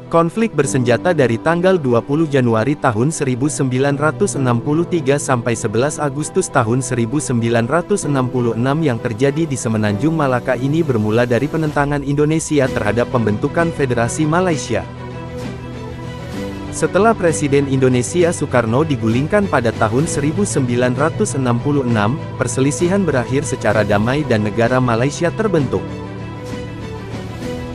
Konflik bersenjata dari tanggal 20 Januari tahun 1963 sampai 11 Agustus tahun 1966 yang terjadi di Semenanjung Malaka ini bermula dari penentangan Indonesia terhadap pembentukan Federasi Malaysia. Setelah Presiden Indonesia Soekarno digulingkan pada tahun 1966, perselisihan berakhir secara damai dan negara Malaysia terbentuk.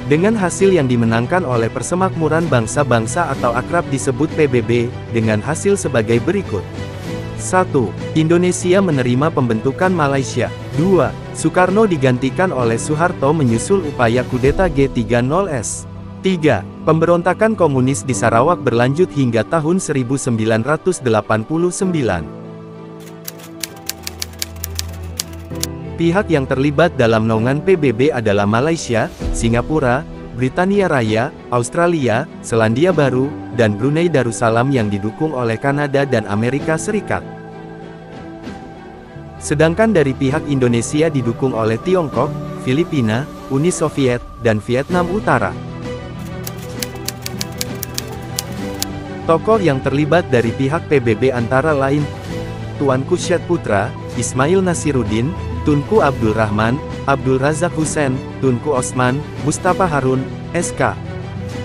Dengan hasil yang dimenangkan oleh Persemakmuran Bangsa-Bangsa atau akrab disebut PBB, dengan hasil sebagai berikut. 1. Indonesia menerima pembentukan Malaysia. 2. Soekarno digantikan oleh Soeharto menyusul upaya kudeta G30S. 3. Pemberontakan komunis di Sarawak berlanjut hingga tahun 1989. Pihak yang terlibat dalam naungan PBB adalah Malaysia, Singapura, Britania Raya, Australia, Selandia Baru, dan Brunei Darussalam yang didukung oleh Kanada dan Amerika Serikat. Sedangkan dari pihak Indonesia didukung oleh Tiongkok, Filipina, Uni Soviet, dan Vietnam Utara. Tokoh yang terlibat dari pihak PBB antara lain Tuanku Syed Putra, Ismail Nasiruddin, Tunku Abdul Rahman, Abdul Razak Hussein, Tunku Osman, Mustafa Harun, SK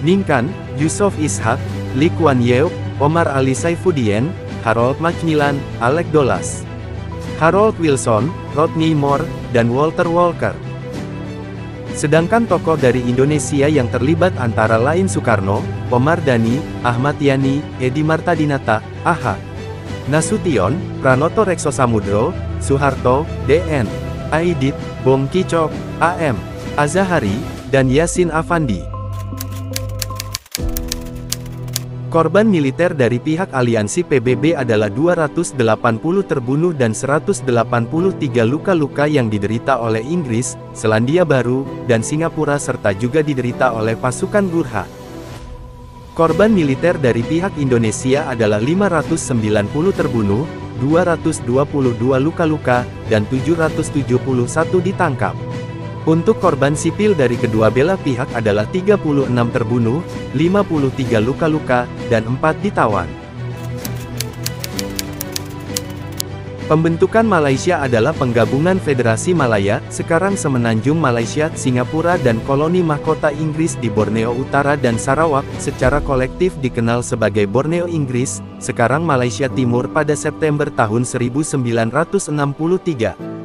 Ningkan, Yusof Ishak, Lee Kuan Yew, Omar Ali Saifuddin, Harold Macmillan, Alec Dolas, Harold Wilson, Rodney Moore, dan Walter Walker. Sedangkan tokoh dari Indonesia yang terlibat antara lain Soekarno, Omar Dhani, Ahmad Yani, Edi Martadinata, A.H. Nasution, Pranoto Rekso Samudro, Soeharto, D.N. Aidit, Bong Kicok, A.M. Azahari, dan Yasin Afandi. Korban militer dari pihak aliansi PBB adalah 280 terbunuh dan 183 luka-luka yang diderita oleh Inggris, Selandia Baru, dan Singapura serta juga diderita oleh pasukan Gurkha. Korban militer dari pihak Indonesia adalah 590 terbunuh, 222 luka-luka, dan 771 ditangkap. Untuk korban sipil dari kedua belah pihak adalah 36 terbunuh, 53 luka-luka, dan 4 ditawan. Pembentukan Malaysia adalah penggabungan Federasi Malaya, sekarang Semenanjung Malaysia, Singapura dan koloni mahkota Inggris di Borneo Utara dan Sarawak, secara kolektif dikenal sebagai Borneo Inggris, sekarang Malaysia Timur pada September tahun 1963.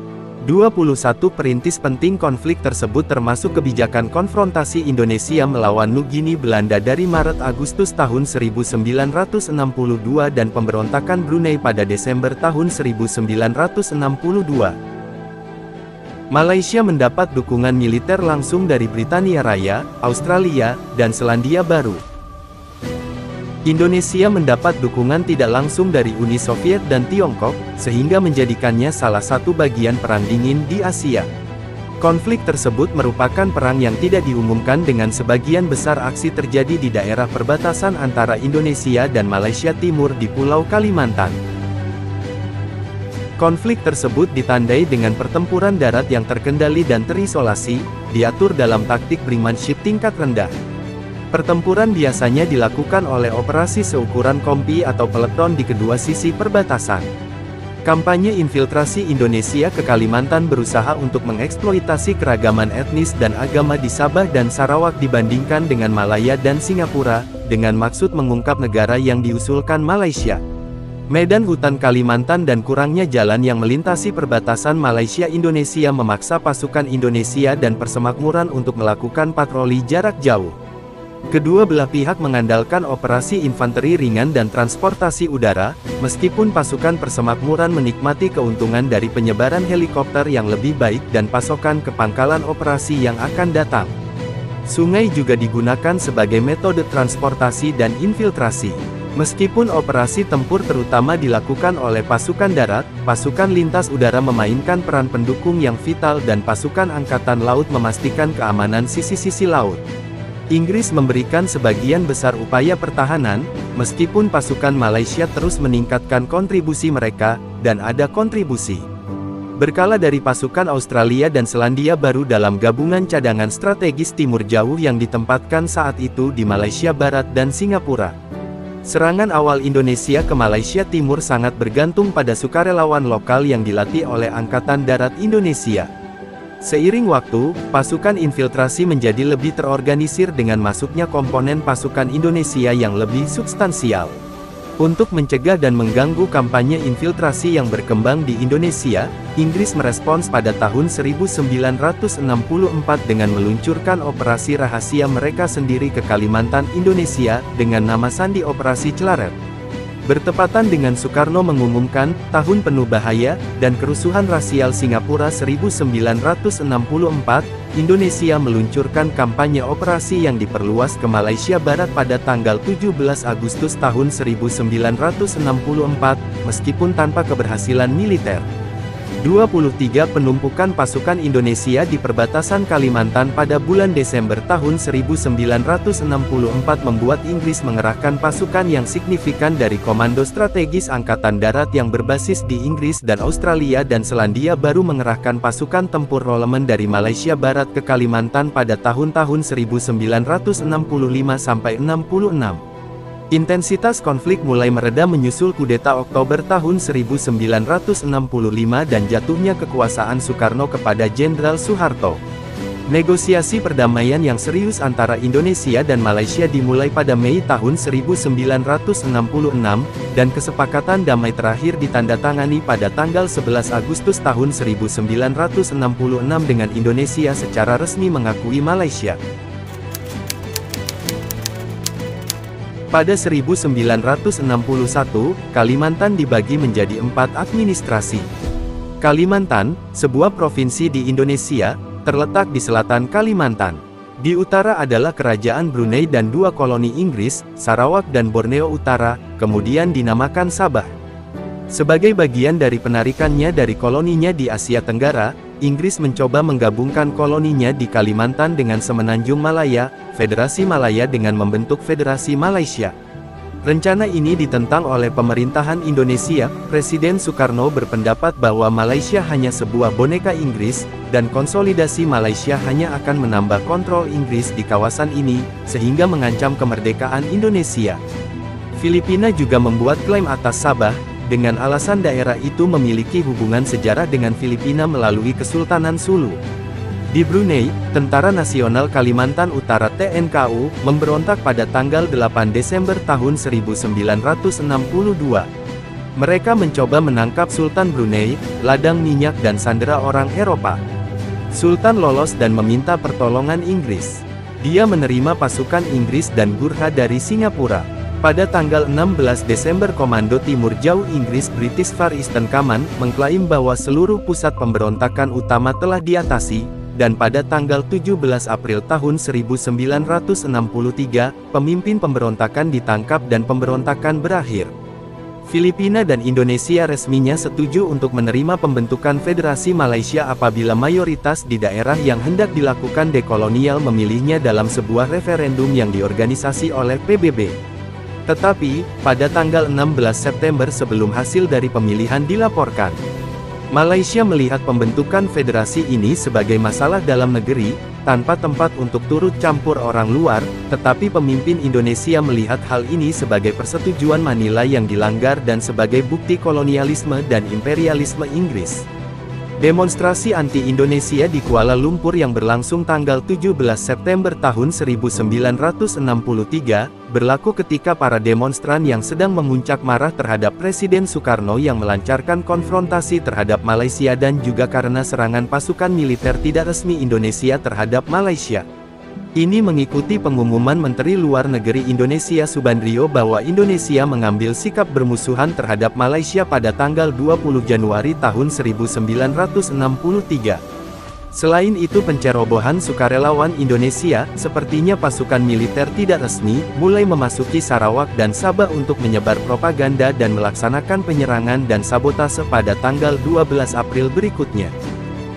21 perintis penting konflik tersebut termasuk kebijakan konfrontasi Indonesia melawan Nugini Belanda dari Maret-Agustus tahun 1962 dan pemberontakan Brunei pada Desember tahun 1962. Malaysia mendapat dukungan militer langsung dari Britania Raya, Australia, dan Selandia Baru. Indonesia mendapat dukungan tidak langsung dari Uni Soviet dan Tiongkok, sehingga menjadikannya salah satu bagian Perang Dingin di Asia. Konflik tersebut merupakan perang yang tidak diumumkan dengan sebagian besar aksi terjadi di daerah perbatasan antara Indonesia dan Malaysia Timur di Pulau Kalimantan. Konflik tersebut ditandai dengan pertempuran darat yang terkendali dan terisolasi, diatur dalam taktik brinkmanship tingkat rendah. Pertempuran biasanya dilakukan oleh operasi seukuran kompi atau peleton di kedua sisi perbatasan. Kampanye infiltrasi Indonesia ke Kalimantan berusaha untuk mengeksploitasi keragaman etnis dan agama di Sabah dan Sarawak dibandingkan dengan Malaya dan Singapura, dengan maksud mengungkap negara yang diusulkan Malaysia. Medan hutan Kalimantan dan kurangnya jalan yang melintasi perbatasan Malaysia-Indonesia memaksa pasukan Indonesia dan Persemakmuran untuk melakukan patroli jarak jauh. Kedua belah pihak mengandalkan operasi infanteri ringan dan transportasi udara, meskipun pasukan Persemakmuran menikmati keuntungan dari penyebaran helikopter yang lebih baik dan pasokan ke pangkalan operasi yang akan datang. Sungai juga digunakan sebagai metode transportasi dan infiltrasi. Meskipun operasi tempur terutama dilakukan oleh pasukan darat, pasukan lintas udara memainkan peran pendukung yang vital dan pasukan angkatan laut memastikan keamanan sisi-sisi laut. Inggris memberikan sebagian besar upaya pertahanan, meskipun pasukan Malaysia terus meningkatkan kontribusi mereka, dan ada kontribusi Berkala dari pasukan Australia dan Selandia Baru dalam gabungan cadangan strategis Timur Jauh yang ditempatkan saat itu di Malaysia Barat dan Singapura. Serangan awal Indonesia ke Malaysia Timur sangat bergantung pada sukarelawan lokal yang dilatih oleh Angkatan Darat Indonesia. Seiring waktu, pasukan infiltrasi menjadi lebih terorganisir dengan masuknya komponen pasukan Indonesia yang lebih substansial. Untuk mencegah dan mengganggu kampanye infiltrasi yang berkembang di Indonesia, Inggris merespons pada tahun 1964 dengan meluncurkan operasi rahasia mereka sendiri ke Kalimantan, Indonesia, dengan nama sandi Operasi Celaret. Bertepatan dengan Soekarno mengumumkan Tahun Penuh Bahaya dan Kerusuhan Rasial Singapura 1964, Indonesia meluncurkan kampanye operasi yang diperluas ke Malaysia Barat pada tanggal 17 Agustus tahun 1964, meskipun tanpa keberhasilan militer. 23 penumpukan pasukan Indonesia di perbatasan Kalimantan pada bulan Desember tahun 1964 membuat Inggris mengerahkan pasukan yang signifikan dari Komando Strategis Angkatan Darat yang berbasis di Inggris dan Australia dan Selandia Baru mengerahkan pasukan tempur Rolleman dari Malaysia Barat ke Kalimantan pada tahun-tahun 1965 sampai 66. Intensitas konflik mulai mereda menyusul kudeta Oktober tahun 1965 dan jatuhnya kekuasaan Soekarno kepada Jenderal Soeharto. Negosiasi perdamaian yang serius antara Indonesia dan Malaysia dimulai pada Mei tahun 1966, dan kesepakatan damai terakhir ditandatangani pada tanggal 11 Agustus tahun 1966 dengan Indonesia secara resmi mengakui Malaysia. Pada 1961, Kalimantan dibagi menjadi 4 administrasi. Kalimantan, sebuah provinsi di Indonesia, terletak di selatan Kalimantan. Di utara adalah Kerajaan Brunei dan 2 koloni Inggris, Sarawak dan Borneo Utara, kemudian dinamakan Sabah. Sebagai bagian dari penarikannya dari koloninya di Asia Tenggara, Inggris mencoba menggabungkan koloninya di Kalimantan dengan Semenanjung Malaya, Federasi Malaya dengan membentuk Federasi Malaysia. Rencana ini ditentang oleh pemerintahan Indonesia. Presiden Soekarno berpendapat bahwa Malaysia hanya sebuah boneka Inggris, dan konsolidasi Malaysia hanya akan menambah kontrol Inggris di kawasan ini, sehingga mengancam kemerdekaan Indonesia. Filipina juga membuat klaim atas Sabah, dengan alasan daerah itu memiliki hubungan sejarah dengan Filipina melalui Kesultanan Sulu. Di Brunei, Tentara Nasional Kalimantan Utara (TNKU) memberontak pada tanggal 8 Desember tahun 1962. Mereka mencoba menangkap Sultan Brunei, ladang minyak dan sandera orang Eropa. Sultan lolos dan meminta pertolongan Inggris. Dia menerima pasukan Inggris dan Gurkha dari Singapura. Pada tanggal 16 Desember Komando Timur Jauh Inggris British Far Eastern Command mengklaim bahwa seluruh pusat pemberontakan utama telah diatasi, dan pada tanggal 17 April tahun 1963, pemimpin pemberontakan ditangkap dan pemberontakan berakhir. Filipina dan Indonesia resminya setuju untuk menerima pembentukan Federasi Malaysia apabila mayoritas di daerah yang hendak dilakukan dekolonial memilihnya dalam sebuah referendum yang diorganisasi oleh PBB. Tetapi, pada tanggal 16 September sebelum hasil dari pemilihan dilaporkan, Malaysia melihat pembentukan federasi ini sebagai masalah dalam negeri, tanpa tempat untuk turut campur orang luar, tetapi pemimpin Indonesia melihat hal ini sebagai persetujuan Manila yang dilanggar dan sebagai bukti kolonialisme dan imperialisme Inggris. Demonstrasi anti-Indonesia di Kuala Lumpur yang berlangsung tanggal 17 September tahun 1963, berlaku ketika para demonstran yang sedang memuncak marah terhadap Presiden Soekarno yang melancarkan konfrontasi terhadap Malaysia dan juga karena serangan pasukan militer tidak resmi Indonesia terhadap Malaysia. Ini mengikuti pengumuman Menteri Luar Negeri Indonesia Subandrio bahwa Indonesia mengambil sikap bermusuhan terhadap Malaysia pada tanggal 20 Januari tahun 1963. Selain itu pencerobohan sukarelawan Indonesia, sepertinya pasukan militer tidak resmi, mulai memasuki Sarawak dan Sabah untuk menyebar propaganda dan melaksanakan penyerangan dan sabotase pada tanggal 12 April berikutnya.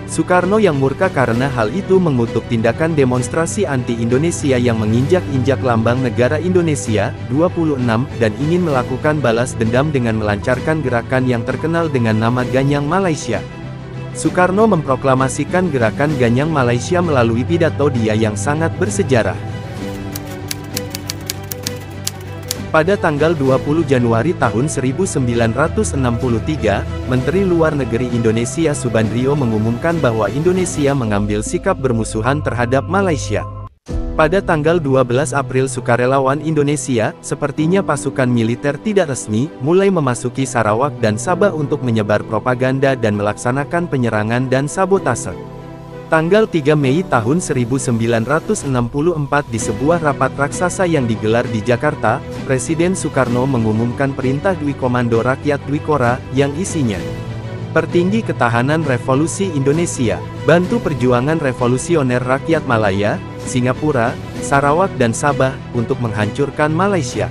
Soekarno yang murka karena hal itu mengutuk tindakan demonstrasi anti-Indonesia yang menginjak-injak lambang negara Indonesia, 26, dan ingin melakukan balas dendam dengan melancarkan gerakan yang terkenal dengan nama Ganyang Malaysia. Soekarno memproklamasikan gerakan Ganyang Malaysia melalui pidato dia yang sangat bersejarah. Pada tanggal 20 Januari tahun 1963, Menteri Luar Negeri Indonesia Subandrio mengumumkan bahwa Indonesia mengambil sikap bermusuhan terhadap Malaysia. Pada tanggal 12 April sukarelawan Indonesia, sepertinya pasukan militer tidak resmi, mulai memasuki Sarawak dan Sabah untuk menyebar propaganda dan melaksanakan penyerangan dan sabotase. Tanggal 3 Mei tahun 1964 di sebuah rapat raksasa yang digelar di Jakarta, Presiden Soekarno mengumumkan perintah Dwi Komando Rakyat Dwikora, yang isinya: Pertinggi Ketahanan Revolusi Indonesia, bantu perjuangan revolusioner rakyat Malaya, Singapura, Sarawak dan Sabah, untuk menghancurkan Malaysia.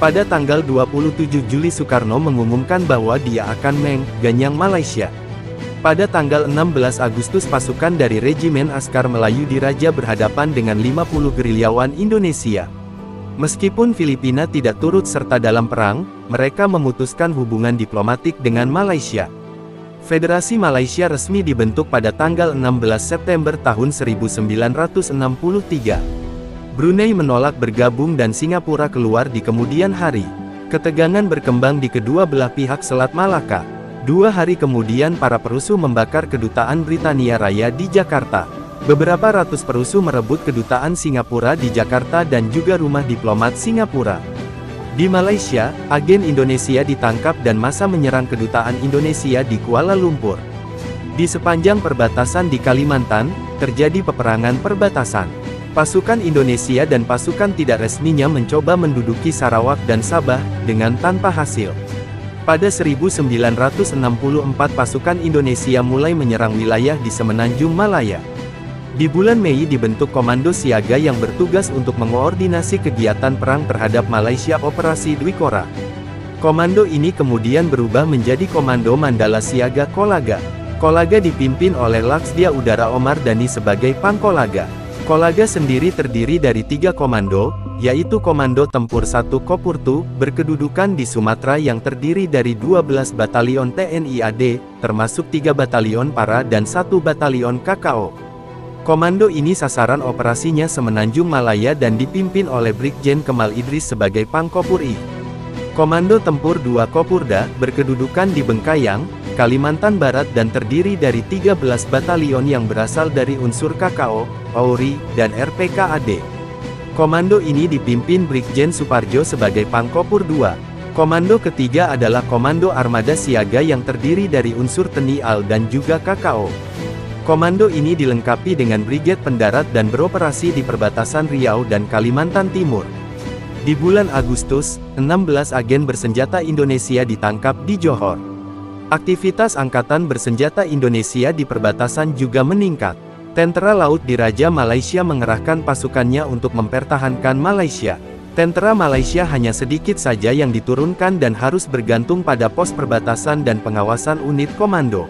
Pada tanggal 27 Juli Soekarno mengumumkan bahwa dia akan mengganyang Malaysia. Pada tanggal 16 Agustus pasukan dari Regimen Askar Melayu Diraja berhadapan dengan 50 gerilyawan Indonesia. Meskipun Filipina tidak turut serta dalam perang, mereka memutuskan hubungan diplomatik dengan Malaysia. Federasi Malaysia resmi dibentuk pada tanggal 16 September tahun 1963. Brunei menolak bergabung dan Singapura keluar di kemudian hari. Ketegangan berkembang di kedua belah pihak Selat Malaka. 2 hari kemudian para perusuh membakar kedutaan Britania Raya di Jakarta. Beberapa ratus perusuh merebut kedutaan Singapura di Jakarta dan juga rumah diplomat Singapura. Di Malaysia, agen Indonesia ditangkap dan massa menyerang kedutaan Indonesia di Kuala Lumpur. Di sepanjang perbatasan di Kalimantan, terjadi peperangan perbatasan. Pasukan Indonesia dan pasukan tidak resminya mencoba menduduki Sarawak dan Sabah, dengan tanpa hasil. Pada 1964 pasukan Indonesia mulai menyerang wilayah di Semenanjung Malaya. Di bulan Mei dibentuk Komando Siaga yang bertugas untuk mengoordinasi kegiatan perang terhadap Malaysia Operasi Dwikora. Komando ini kemudian berubah menjadi Komando Mandala Siaga Kolaga. Kolaga dipimpin oleh Laksdia Udara Omar Dhani sebagai Pangkolaga. Kolaga sendiri terdiri dari 3 komando, yaitu Komando Tempur 1 Kopurtu, berkedudukan di Sumatera yang terdiri dari 12 batalion TNI AD, termasuk 3 batalion Para dan 1 batalion KKO. Komando ini sasaran operasinya Semenanjung Malaya dan dipimpin oleh Brigjen Kemal Idris sebagai Pangkopuri. Komando Tempur 2 Kopurda, berkedudukan di Bengkayang, Kalimantan Barat dan terdiri dari 13 batalion yang berasal dari unsur KKO, AURI, dan RPKAD. Komando ini dipimpin Brigjen Suparjo sebagai Pangkopur II. Komando ketiga adalah Komando Armada Siaga yang terdiri dari unsur TNI AL dan juga KKO. Komando ini dilengkapi dengan brigade pendarat dan beroperasi di perbatasan Riau dan Kalimantan Timur. Di bulan Agustus, 16 agen bersenjata Indonesia ditangkap di Johor. Aktivitas Angkatan Bersenjata Indonesia di perbatasan juga meningkat. Tentara Laut Diraja Malaysia mengerahkan pasukannya untuk mempertahankan Malaysia. Tentara Malaysia hanya sedikit saja yang diturunkan dan harus bergantung pada pos perbatasan dan pengawasan unit komando.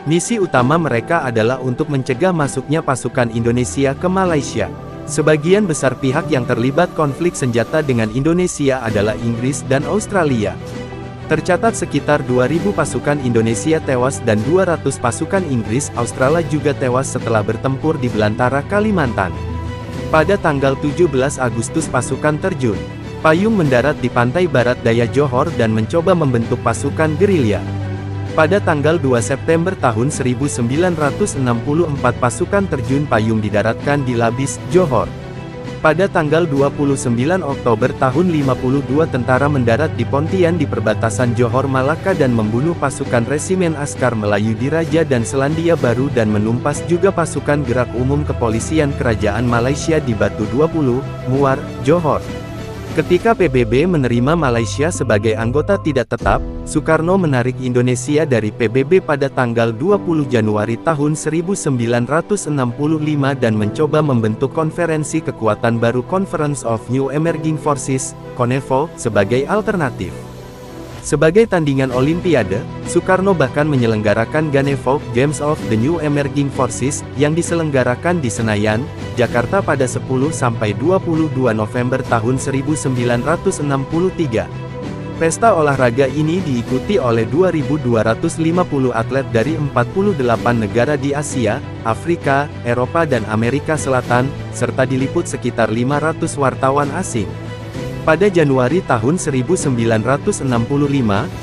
Misi utama mereka adalah untuk mencegah masuknya pasukan Indonesia ke Malaysia. Sebagian besar pihak yang terlibat konflik senjata dengan Indonesia adalah Inggris dan Australia. Tercatat sekitar 2.000 pasukan Indonesia tewas dan 200 pasukan Inggris Australia juga tewas setelah bertempur di belantara Kalimantan. Pada tanggal 17 Agustus pasukan terjun payung mendarat di pantai barat daya Johor dan mencoba membentuk pasukan gerilya. Pada tanggal 2 September tahun 1964 pasukan terjun payung didaratkan di Labis, Johor. Pada tanggal 29 Oktober tahun 52 tentara mendarat di Pontian di perbatasan Johor Malaka dan membunuh pasukan Resimen Askar Melayu Diraja dan Selandia Baru dan menumpas juga pasukan gerak umum kepolisian kerajaan Malaysia di Batu 20, Muar, Johor. Ketika PBB menerima Malaysia sebagai anggota tidak tetap, Soekarno menarik Indonesia dari PBB pada tanggal 20 Januari tahun 1965 dan mencoba membentuk konferensi kekuatan baru Conference of New Emerging Forces, CONEFO, sebagai alternatif. Sebagai tandingan Olimpiade, Soekarno bahkan menyelenggarakan Ganevo, Games of the New Emerging Forces, yang diselenggarakan di Senayan, Jakarta pada 10–22 November tahun 1963. Pesta olahraga ini diikuti oleh 2.250 atlet dari 48 negara di Asia, Afrika, Eropa dan Amerika Selatan, serta diliput sekitar 500 wartawan asing. Pada Januari tahun 1965,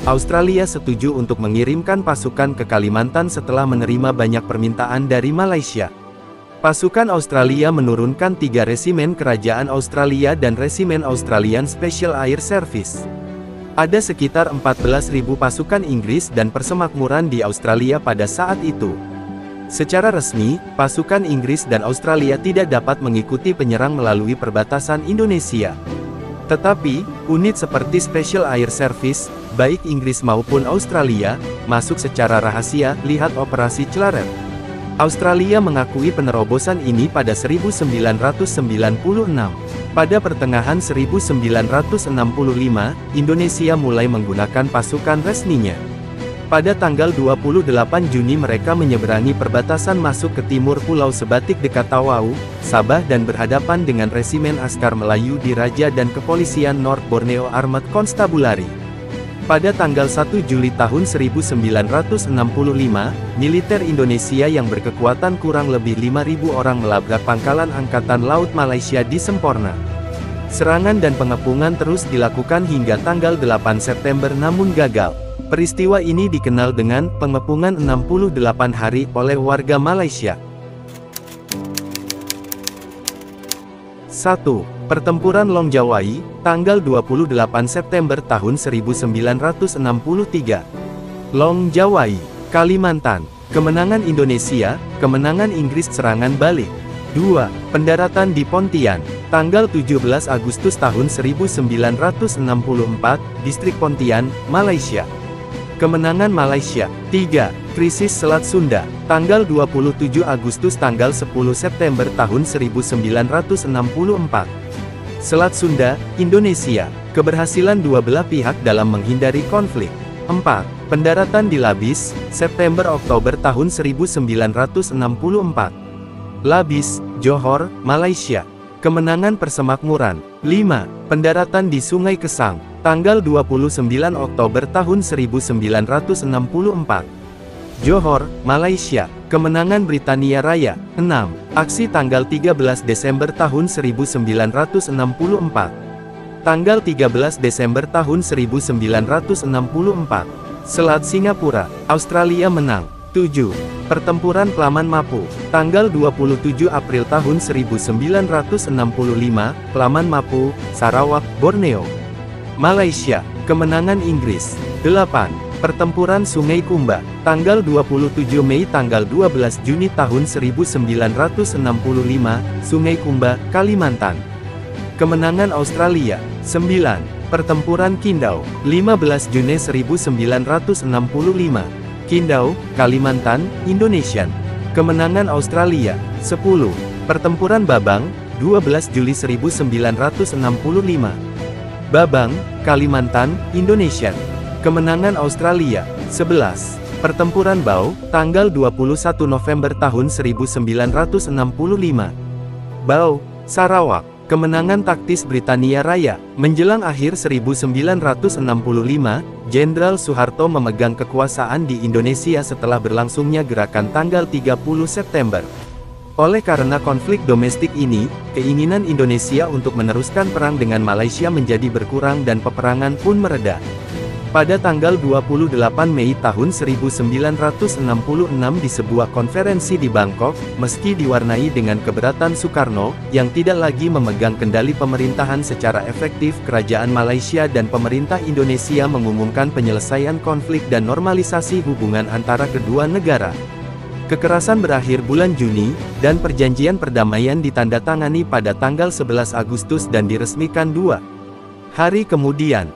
Australia setuju untuk mengirimkan pasukan ke Kalimantan setelah menerima banyak permintaan dari Malaysia. Pasukan Australia menurunkan 3 resimen Kerajaan Australia dan resimen Australian Special Air Service. Ada sekitar 14.000 pasukan Inggris dan persemakmuran di Australia pada saat itu. Secara resmi, pasukan Inggris dan Australia tidak dapat mengikuti penyerang melalui perbatasan Indonesia. Tetapi, unit seperti Special Air Service, baik Inggris maupun Australia, masuk secara rahasia, lihat Operasi Celaret. Australia mengakui penerobosan ini pada 1996. Pada pertengahan 1965, Indonesia mulai menggunakan pasukan resminya. Pada tanggal 28 Juni mereka menyeberangi perbatasan masuk ke timur Pulau Sebatik dekat Tawau, Sabah dan berhadapan dengan resimen Askar Melayu di Raja dan Kepolisian North Borneo Armed Constabulary. Pada tanggal 1 Juli tahun 1965, militer Indonesia yang berkekuatan kurang lebih 5.000 orang melabrak pangkalan Angkatan Laut Malaysia di Semporna. Serangan dan pengepungan terus dilakukan hingga tanggal 8 September namun gagal. Peristiwa ini dikenal dengan pengepungan 68 hari oleh warga Malaysia. 1. Pertempuran Long Jawai, tanggal 28 September tahun 1963. Long Jawai, Kalimantan. Kemenangan Indonesia, kemenangan Inggris serangan balik. 2. Pendaratan di Pontian, tanggal 17 Agustus tahun 1964, Distrik Pontian, Malaysia. Kemenangan Malaysia. 3. Krisis Selat Sunda, tanggal 27 Agustus tanggal 10 September tahun 1964. Selat Sunda, Indonesia. Keberhasilan dua belah pihak dalam menghindari konflik. 4. Pendaratan di Labis, September-Oktober tahun 1964. Labis, Johor, Malaysia. Kemenangan persemakmuran. 5. Pendaratan di Sungai Kesang, tanggal 29 Oktober tahun 1964. Johor, Malaysia. Kemenangan Britania Raya. 6. Aksi tanggal 13 Desember tahun 1964. Tanggal 13 Desember tahun 1964. Selat Singapura, Australia menang. 7. Pertempuran Klaman Mapu, tanggal 27 April tahun 1965, Klaman Mapu, Sarawak, Borneo, Malaysia. Kemenangan Inggris. 8. Pertempuran Sungai Kumba, tanggal 27 Mei tanggal 12 Juni tahun 1965, Sungai Kumba, Kalimantan. Kemenangan Australia. 9. Pertempuran Kindau, 15 Juni 1965. Kindau, Kalimantan, Indonesia. Kemenangan Australia. 10. Pertempuran Babang, 12 Juli 1965. Babang, Kalimantan, Indonesia. Kemenangan Australia. 11. Pertempuran Bau, tanggal 21 November tahun 1965. Bau, Sarawak. Kemenangan taktis Britania Raya. Menjelang akhir 1965, Jenderal Soeharto memegang kekuasaan di Indonesia setelah berlangsungnya gerakan tanggal 30 September. Oleh karena konflik domestik ini, keinginan Indonesia untuk meneruskan perang dengan Malaysia menjadi berkurang dan peperangan pun mereda. Pada tanggal 28 Mei tahun 1966 di sebuah konferensi di Bangkok, meski diwarnai dengan keberatan Soekarno, yang tidak lagi memegang kendali pemerintahan secara efektif, kerajaan Malaysia dan pemerintah Indonesia mengumumkan penyelesaian konflik dan normalisasi hubungan antara kedua negara. Kekerasan berakhir bulan Juni, dan perjanjian perdamaian ditandatangani pada tanggal 11 Agustus dan diresmikan 2 hari kemudian.